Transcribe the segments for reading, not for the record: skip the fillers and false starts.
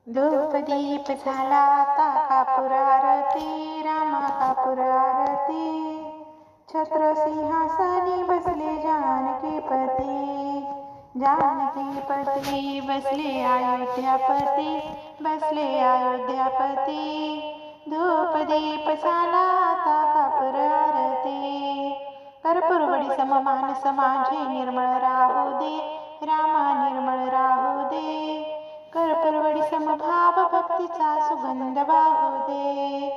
धूपदीप झाला आता कापूर आरती, रामा कापूर आरती. छत्र सिंहासनी बसले जानकीपती, जानकीपती बसले अयोध्यापती, बसले अयोध्यापती. धूपदीप झाला आता कापूर आरती. कर्पूरवडी सम मानस माझे निर्मळ राहू दे, रामा निर्मळ राहू दे. कर्पूरवडी समभाव भक्तीचा सुगंध वाहू दे.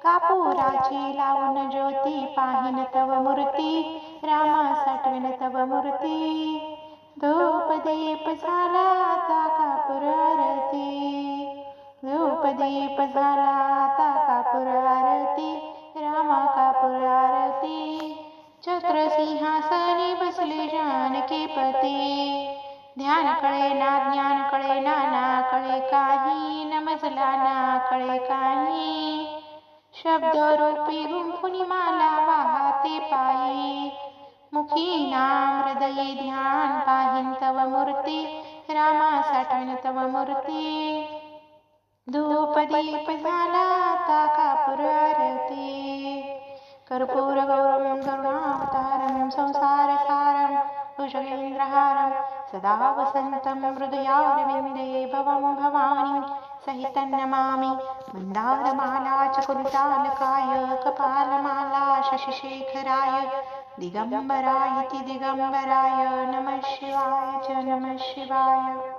कापुराची लावून ज्योती पाहिन तव मूर्ती, रामा साठविन तव मूर्ती. धूपदीप झाला आता कापूर आरती, धूपदीप झाला आता कापूर आरती, रामा कापूर आरती. छत्र सिंहासनी बसले जानकीपती. ध्यान कळे ना ज्ञान कळे ना, ना कळे काही नमजला ना कळे काही. शब्द रूपी गुंफुनी माला वाहते पायी, मुखी नाम हृदयी ध्यान पाहिन तव मूर्ती, रामा साठविन तव मूर्ती. धूपदीप झाला आता कापूर आरती. कर्पूर गौरम करुणावतारम संसार सारम भुजगेंद्रहारम सदा वसंतं हृदयारविन्दे भवं भवानी सहितं नमामि. मन्दारमाला चकुलतालकाय कपालमाला शशिशेखराय दिगंबराय दिगंबराय नमः शिवाय च नमः शिवाय.